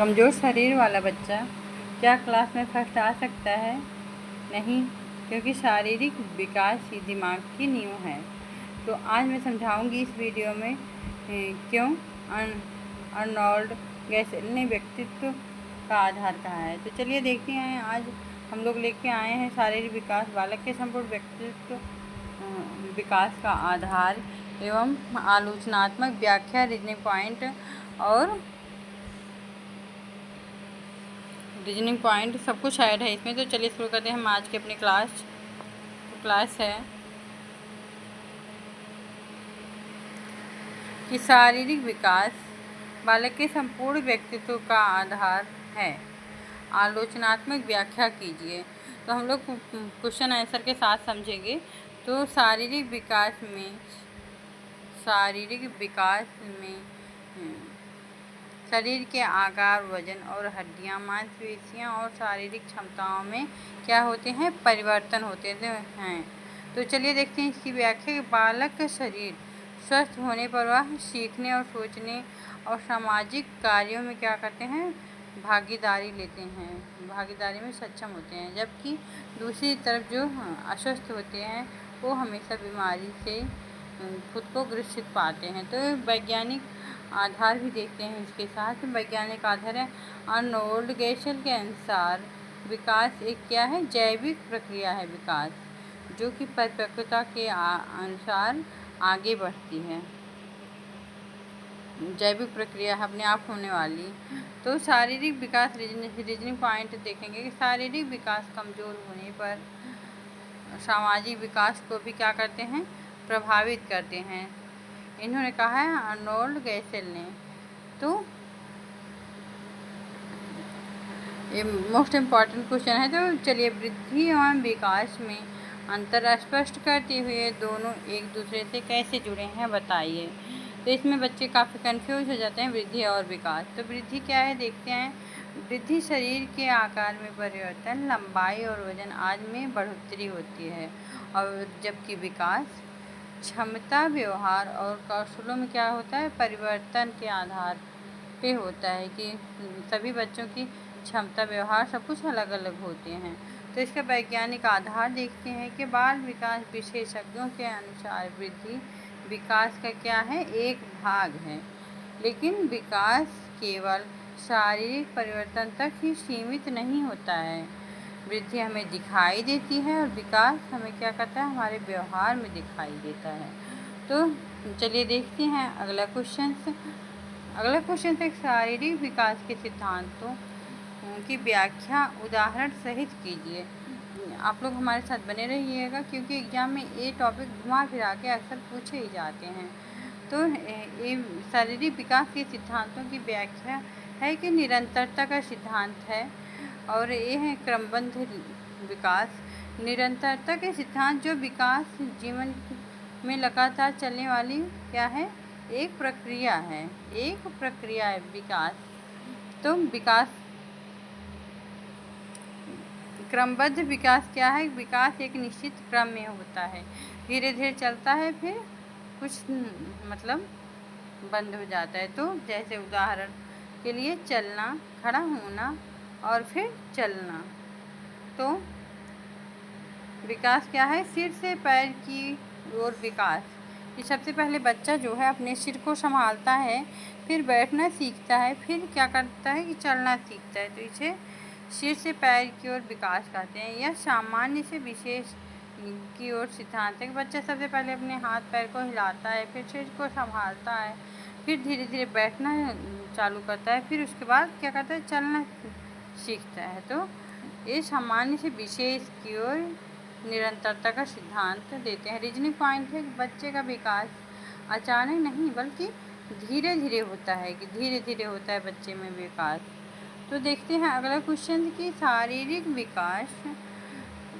कमज़ोर शरीर वाला बच्चा क्या क्लास में फर्स्ट आ सकता है? नहीं, क्योंकि शारीरिक विकास ही दिमाग की नींव है। तो आज मैं समझाऊंगी इस वीडियो में क्यों अर्नोल्ड गैसेल ने व्यक्तित्व का आधार कहा है। तो चलिए देखते हैं, आज हम लोग लेके आए हैं शारीरिक विकास बालक के संपूर्ण व्यक्तित्व विकास का आधार एवं आलोचनात्मक व्याख्या, रीजनिंग पॉइंट सब कुछ ऐड है इसमें। तो चलिए शुरू करते हैं हम आज की अपनी क्लास है कि शारीरिक विकास बालक के संपूर्ण व्यक्तित्व का आधार है। आलोचनात्मक व्याख्या कीजिए। तो हम लोग क्वेश्चन आंसर के साथ समझेंगे। तो शारीरिक विकास में शरीर के आकार, वजन और हड्डियां, मांसपेशियां और शारीरिक क्षमताओं में क्या होते हैं? परिवर्तन होते हैं। तो चलिए देखते हैं इसकी व्याख्या। बालक का शरीर स्वस्थ होने पर वह सीखने और सोचने और सामाजिक कार्यों में क्या करते हैं? भागीदारी लेते हैं, भागीदारी में सक्षम होते हैं। जबकि दूसरी तरफ जो अस्वस्थ होते हैं वो हमेशा बीमारी से खुद को ग्रसित पाते हैं। तो वैज्ञानिक आधार भी देखते हैं इसके साथ। वैज्ञानिक आधार है अर्नोल्ड गैसेल के अनुसार विकास एक क्या है? जैविक प्रक्रिया है विकास, जो कि परिपक्वता के अनुसार आगे बढ़ती है। जैविक प्रक्रिया अपने आप होने वाली। तो शारीरिक विकास रीजनिंग पॉइंट देखेंगे कि शारीरिक विकास कमज़ोर होने पर सामाजिक विकास को भी क्या करते हैं? प्रभावित करते हैं। इन्होंने कहा है अर्नोल्ड गैसेल ने। तो ये मोस्ट इम्पॉर्टेंट क्वेश्चन है। तो चलिए, वृद्धि एवं विकास में अंतर स्पष्ट करते हुए दोनों एक दूसरे से कैसे जुड़े हैं बताइए। तो इसमें बच्चे काफ़ी कंफ्यूज हो जाते हैं, वृद्धि और विकास। तो वृद्धि क्या है देखते हैं। वृद्धि शरीर के आकार में परिवर्तन, लंबाई और वजन आदि में बढ़ोतरी होती है। और जबकि विकास क्षमता, व्यवहार और कौशलों में क्या होता है? परिवर्तन के आधार पे होता है कि सभी बच्चों की क्षमता, व्यवहार सब कुछ अलग अलग होते हैं। तो इसका वैज्ञानिक आधार देखते हैं कि बाल विकास विशेषज्ञों के अनुसार वृद्धि विकास का क्या है? एक भाग है, लेकिन विकास केवल शारीरिक परिवर्तन तक ही सीमित नहीं होता है। वृद्धि हमें दिखाई देती है और विकास हमें क्या करता है? हमारे व्यवहार में दिखाई देता है। तो चलिए देखते हैं अगला क्वेश्चन से शारीरिक विकास के सिद्धांतों की व्याख्या उदाहरण सहित कीजिए। आप लोग हमारे साथ बने रहिएगा, क्योंकि एग्जाम में ये टॉपिक घुमा फिरा के अक्सर पूछे ही जाते हैं। तो ये शारीरिक विकास के सिद्धांतों की व्याख्या है कि निरंतरता का सिद्धांत है, और ये है क्रमबद्ध विकास। निरंतरता के सिद्धांत जो विकास जीवन में लगातार चलने वाली क्या है? एक प्रक्रिया है विकास। तो विकास क्रमबद्ध विकास क्या है? विकास एक निश्चित क्रम में होता है, धीरे धीरे चलता है, फिर कुछ मतलब बंद हो जाता है। तो जैसे उदाहरण के लिए चलना, खड़ा होना और फिर चलना। तो विकास क्या है? सिर से पैर की ओर विकास। कि सबसे पहले बच्चा जो है अपने सिर को संभालता है, फिर बैठना सीखता है, फिर क्या करता है कि चलना सीखता है। तो इसे सिर से पैर की ओर विकास कहते हैं। यह सामान्य से विशेष की ओर सिद्धांत है कि बच्चा सबसे पहले अपने हाथ पैर को हिलाता है, फिर सिर को संभालता है, फिर धीरे धीरे बैठना चालू करता है, फिर उसके बाद क्या करता है? चलना सीखता है। तो ये सामान्य से विशेष की ओर निरंतरता का सिद्धांत देते हैं। रीजनिंग पॉइंट है कि बच्चे का विकास अचानक नहीं बल्कि धीरे धीरे होता है, कि धीरे धीरे होता है बच्चे में विकास। तो देखते हैं अगला क्वेश्चन कि शारीरिक विकास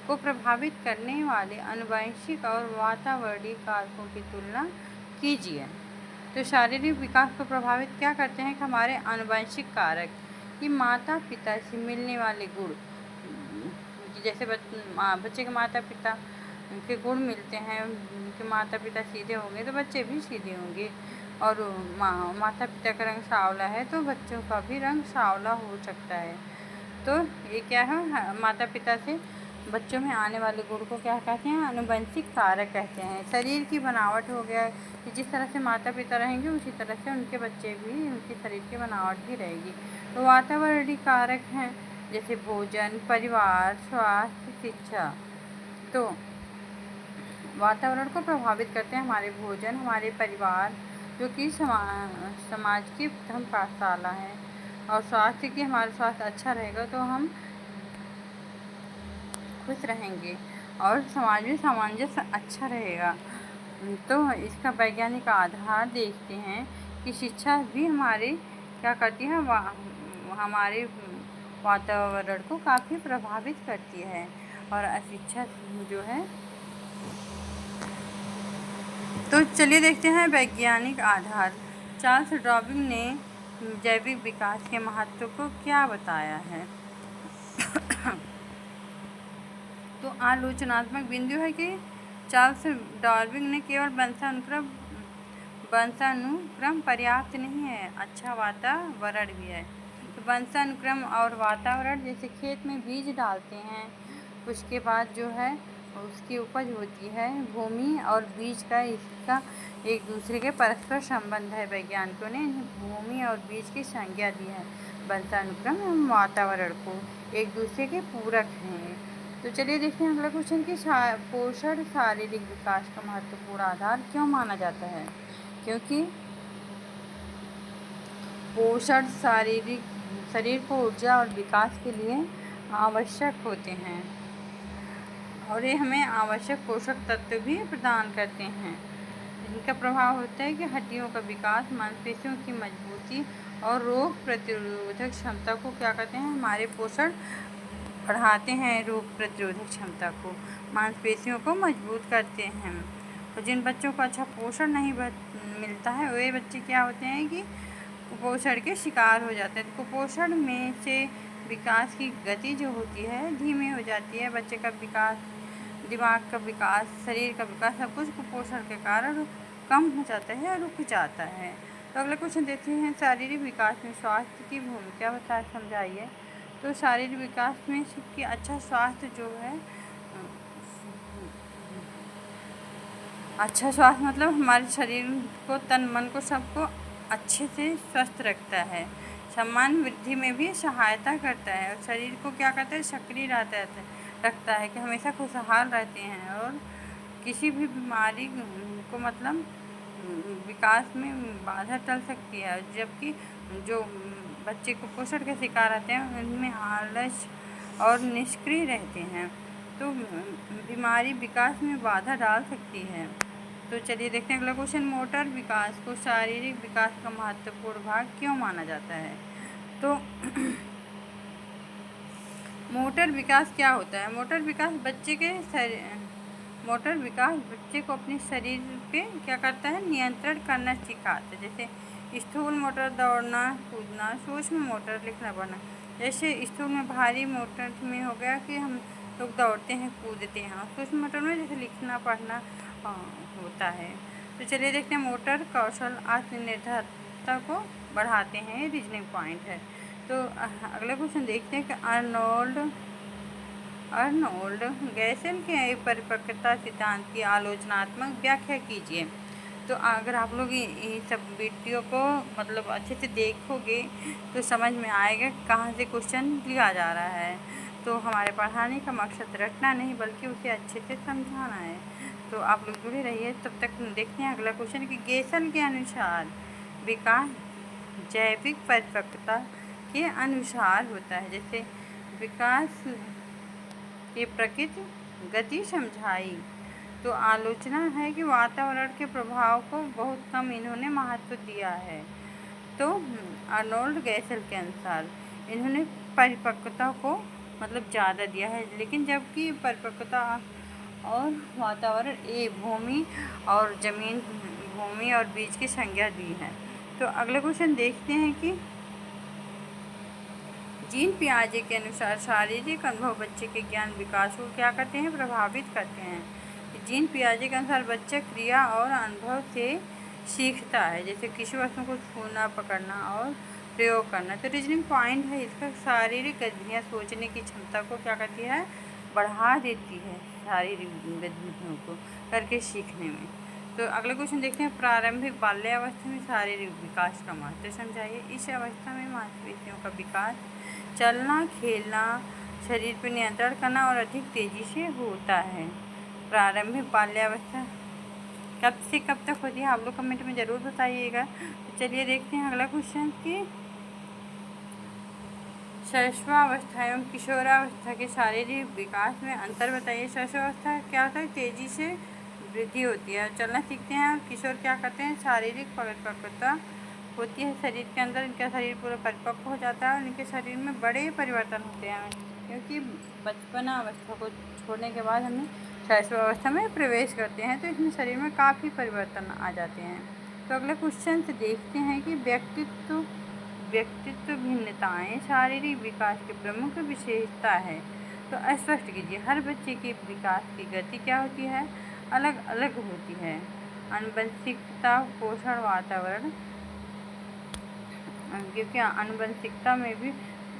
को प्रभावित करने वाले आनुवंशिक और वातावरणीय कारकों की तुलना कीजिए। तो शारीरिक विकास को प्रभावित क्या करते हैं कि हमारे आनुवंशिक कारक, कि माता पिता से मिलने वाले गुण, जैसे बच्चे के माता पिता के गुण मिलते हैं, उनके माता पिता सीधे होंगे तो बच्चे भी सीधे होंगे। और माता पिता का रंग सांवला है तो बच्चों का भी रंग सांवला हो सकता है। तो ये क्या है, माता पिता से बच्चों में आने वाले गुण को क्या कहते हैं, आनुवंशिक कारक कहते हैं। शरीर की बनावट हो गया कि जिस तरह से माता पिता रहेंगे उसी तरह से उनके बच्चे भी, उनकी शरीर की बनावट भी रहेगी। तो वातावरणीय कारक हैं जैसे भोजन, परिवार, स्वास्थ्य, शिक्षा। तो वातावरण को प्रभावित करते हैं हमारे भोजन, हमारे परिवार जो कि समाज की प्रथम पाठशाला है, और स्वास्थ्य की, हमारा स्वास्थ्य अच्छा रहेगा तो हम खुश रहेंगे और समाज में सामंजस्य अच्छा रहेगा। तो इसका वैज्ञानिक आधार देखते हैं कि शिक्षा भी हमारे क्या करती है, हमारे वातावरण को काफ़ी प्रभावित करती है। और अशिक्षा जो है, तो चलिए देखते हैं वैज्ञानिक आधार। चार्ल्स डार्विन ने जैविक विकास के महत्व को क्या बताया है। तो आलोचनात्मक बिंदु है कि चार्ल्स डार्विन ने केवल वंशानुक्रम पर्याप्त नहीं है, अच्छा वातावरण भी है। तो वंशानुक्रम और वातावरण, जैसे खेत में बीज डालते हैं उसके बाद जो है उसकी उपज होती है, भूमि और बीज का इसका एक दूसरे के परस्पर संबंध है। वैज्ञानिकों ने भूमि और बीज की संज्ञा दी है। वंशानुक्रम एवं वातावरण को एक दूसरे के पूरक हैं। तो चलिए देखते हैं अगला क्वेश्चन कि पोषण शारीरिक विकास का महत्वपूर्ण आधार क्यों माना जाता है। क्योंकि पोषण शरीर को ऊर्जा और विकास के लिए आवश्यक होते हैं, और ये हमें आवश्यक पोषक तत्व भी प्रदान करते हैं। इनका प्रभाव होता है कि हड्डियों का विकास, मांसपेशियों की मजबूती और रोग प्रतिरोधक क्षमता को क्या कहते हैं, हमारे पोषण बढ़ाते हैं, रोग प्रतिरोधक क्षमता को, मांसपेशियों को मजबूत करते हैं। तो जिन बच्चों को अच्छा पोषण नहीं मिलता है वे बच्चे क्या होते हैं कि कुपोषण के शिकार हो जाते हैं। कुपोषण में से विकास की गति जो होती है धीमी हो जाती है। बच्चे का विकास, दिमाग का विकास, शरीर का विकास सब कुछ कुपोषण के कारण कम हो जाता है, रुक जाता है। तो अगला क्वेश्चन देखते हैं, शारीरिक विकास में स्वास्थ्य की भूमिका बताए, समझाइए। तो शारीरिक विकास में कि अच्छा स्वास्थ्य जो है, अच्छा स्वास्थ्य मतलब हमारे शरीर को, तन मन को, सबको अच्छे से स्वस्थ रखता है, सम्मान वृद्धि में भी सहायता करता है, और शरीर को क्या करता है, सक्रिय रखता है कि हमेशा खुशहाल रहते हैं, और किसी भी बीमारी को मतलब विकास में बाधा टल सकती है। जबकि जो बच्चे कुपोषण के शिकार रहते हैं उनमें आलस और निष्क्रिय रहते हैं, तो बीमारी विकास में बाधा डाल सकती है। तो चलिए देखते हैं अगला क्वेश्चन, मोटर विकास को शारीरिक विकास का महत्वपूर्ण भाग क्यों माना जाता है। तो मोटर विकास क्या होता है। मोटर विकास बच्चे को अपने शरीर पे क्या करता है, नियंत्रण करना सिखाता है। जैसे स्थूल मोटर दौड़ना कूदना, सूक्ष्म मोटर लिखना पढ़ना। जैसे स्थूल में भारी मोटर में हो गया कि हम लोग दौड़ते हैं कूदते हैं, और सूक्ष्म मोटर में जैसे लिखना पढ़ना होता है। तो चलिए देखते हैं, मोटर कौशल आत्मनिर्भरता को बढ़ाते हैं, रीजनिंग पॉइंट है। तो अगला क्वेश्चन देखते हैं कि अर्नोल्ड गैसल के परिपक्वता सिद्धांत की आलोचनात्मक व्याख्या कीजिए। तो अगर आप लोग ये सब वीडियो को मतलब अच्छे से देखोगे तो समझ में आएगा कहाँ से क्वेश्चन लिया जा रहा है। तो हमारे पढ़ाने का मकसद रटना नहीं बल्कि उसे अच्छे से समझाना है। तो आप लोग जुड़े रहिए। तब तक देखते हैं अगला क्वेश्चन कि गैसल के अनुसार विकास जैविक परिपक्वता के अनुसार होता है। जैसे विकास की प्रकृति गति समझाई। तो आलोचना है कि वातावरण के प्रभाव को बहुत कम इन्होंने महत्व दिया है। तो अर्नोल्ड गैसल के अनुसार इन्होंने परिपक्वता को मतलब ज़्यादा दिया है, लेकिन जबकि परिपक्वता और वातावरण भूमि और बीज की संज्ञा दी है। तो अगला क्वेश्चन देखते हैं कि जीन पियाजे के अनुसार शारीरिक अनुभव बच्चे के ज्ञान विकास को क्या करते हैं, प्रभावित करते हैं। जीन पियाजे के अनुसार बच्चा क्रिया और अनुभव से सीखता है, जैसे किसी वस्तु को छूना, पकड़ना और प्रयोग करना। तो रीजनिंग पॉइंट है इसका, शारीरिक गतिविधियाँ सोचने की क्षमता को क्या करती है, बढ़ा देती है शारीरिक गतिविधियों को करके सीखने में। तो अगला क्वेश्चन देखते हैं, प्रारंभिक बाल्यावस्था में शारीरिक विकास का महत्व समझाइए। इस अवस्था में मांसपेशियों का विकास चलना, खेलना, शरीर पर नियंत्रण करना और अधिक तेजी से होता है। प्रारंभिक बाल्यावस्था कब से कब तक होती है, आप लोग कमेंट में ज़रूर बताइएगा। तो चलिए देखते हैं अगला क्वेश्चन कि शैशवावस्था एवं किशोरावस्था के शारीरिक विकास में अंतर बताइए। शैशवावस्था क्या होता है, तेजी से वृद्धि होती है, चलना सीखते हैं। किशोर क्या करते हैं, शारीरिक परिपक्वता होती है शरीर के अंदर, इनका शरीर पूरा परिपक्व हो जाता है और इनके शरीर में बड़े परिवर्तन होते हैं, क्योंकि बचपना अवस्था को छोड़ने के बाद हमें शैशवावस्था में प्रवेश करते हैं, तो इसमें शरीर में काफ़ी परिवर्तन आ जाते हैं। तो अगले क्वेश्चन से देखते हैं कि व्यक्तित्व भिन्नताएं शारीरिक विकास की प्रमुख विशेषता है। तो स्पष्ट कीजिए। हर बच्चे के विकास की गति क्या होती है, अलग अलग होती है। आनुवंशिकता, पोषण, वातावरण, क्योंकि आनुवंशिकता में भी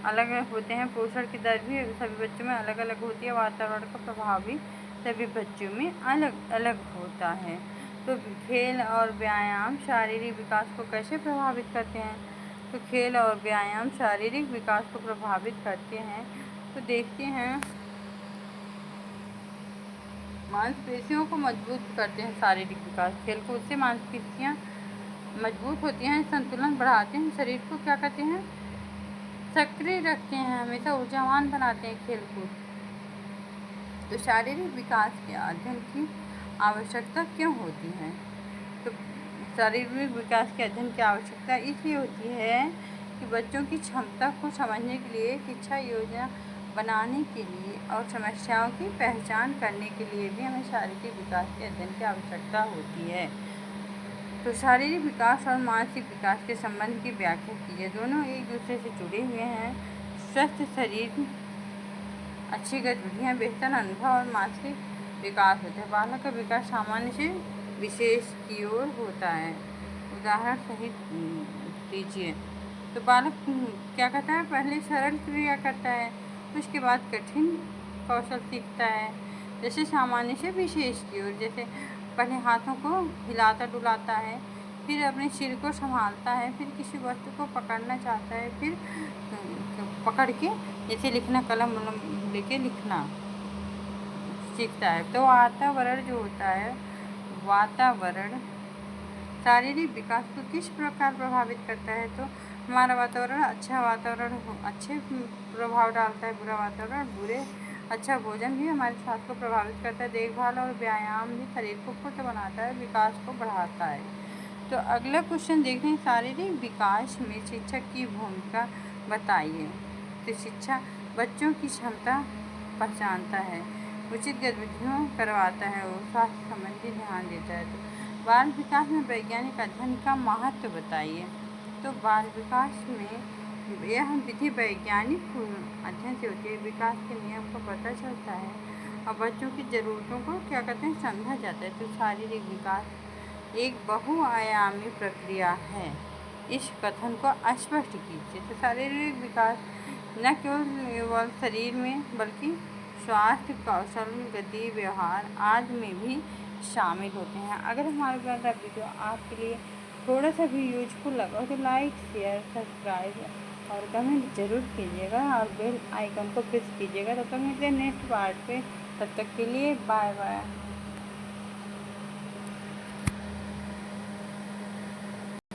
अलग अलग होते हैं, पोषण की दर भी सभी बच्चों में अलग अलग होती है, वातावरण का प्रभाव भी सभी बच्चों में अलग अलग होता है। तो खेल और व्यायाम शारीरिक विकास को कैसे प्रभावित करते हैं, तो खेल और व्यायाम शारीरिक विकास को प्रभावित करते हैं। तो देखते हैं, मांसपेशियों को मजबूत करते हैं शारीरिक विकास, खेलकूद से मांसपेशियाँ मजबूत होती हैं, संतुलन बढ़ाते हैं, शरीर को क्या करते हैं, सक्रिय रखते हैं, हमेशा ऊर्जावान बनाते हैं खेलकूद। तो शारीरिक विकास के अध्ययन की आवश्यकता क्यों होती है, तो शारीरिक विकास के अध्ययन की आवश्यकता इसलिए होती है कि बच्चों की क्षमता को समझने के लिए, शिक्षा योजना बनाने के लिए और समस्याओं की पहचान करने के लिए भी हमें शारीरिक विकास के अध्ययन की आवश्यकता होती है। तो शारीरिक विकास और मानसिक विकास के संबंध की व्याख्या कीजिए। दोनों एक दूसरे से जुड़े हुए हैं। स्वस्थ शरीर, अच्छी गतिविधियाँ, बेहतर अनुभव और मानसिक विकास होता है। बालक का विकास सामान्य से विशेष की ओर होता है। उदाहरण सहित दीजिए। तो बालक क्या करता है, पहले सरल क्रिया करता है, उसके बाद कठिन कौशल सीखता है, जैसे सामान्य से विशेष की ओर। जैसे पहले हाथों को हिलाता डुलाता है, फिर अपने सिर को संभालता है, फिर किसी वस्तु को पकड़ना चाहता है, फिर पकड़ के जैसे लिखना, कलम लेके लिखना सीखता है। तो वातावरण जो होता है, वातावरण शारीरिक विकास को किस प्रकार प्रभावित करता है, तो हमारा वातावरण, अच्छा वातावरण अच्छे प्रभाव डालता है, बुरा वातावरण बुरे। अच्छा भोजन भी हमारे स्वास्थ्य को प्रभावित करता है। देखभाल और व्यायाम भी शरीर को फुर्त बनाता है, विकास को बढ़ाता है। तो अगला क्वेश्चन देखते हैं, शारीरिक विकास में शिक्षक की भूमिका बताइए। तो शिक्षा बच्चों की क्षमता पहचानता है, उचित गतिविधियों करवाता है और स्वास्थ्य संबंधी ध्यान देता है। तो बाल विकास में वैज्ञानिक अध्ययन का महत्व बताइए। तो बाल विकास में यह विधि वैज्ञानिक अध्ययन से होती है, विकास के नियम को पता चलता है और बच्चों की ज़रूरतों को क्या करते हैं, समझा जाता है। तो शारीरिक विकास एक बहुआयामी प्रक्रिया है, इस कथन को स्पष्ट कीजिए। तो शारीरिक विकास न केवल शरीर में बल्कि स्वास्थ्य, कौशल, गति, व्यवहार आदि में भी शामिल होते हैं। अगर हमारा वीडियो आपके लिए थोड़ा सा भी यूजफुल लगा तो लाइक, शेयर, सब्सक्राइब और कमेंट ज़रूर कीजिएगा और बेल आइकन को प्रेस कीजिएगा। तब तक मिलते हैं नेक्स्ट पार्ट पे, तब तक के लिए बाय बाय।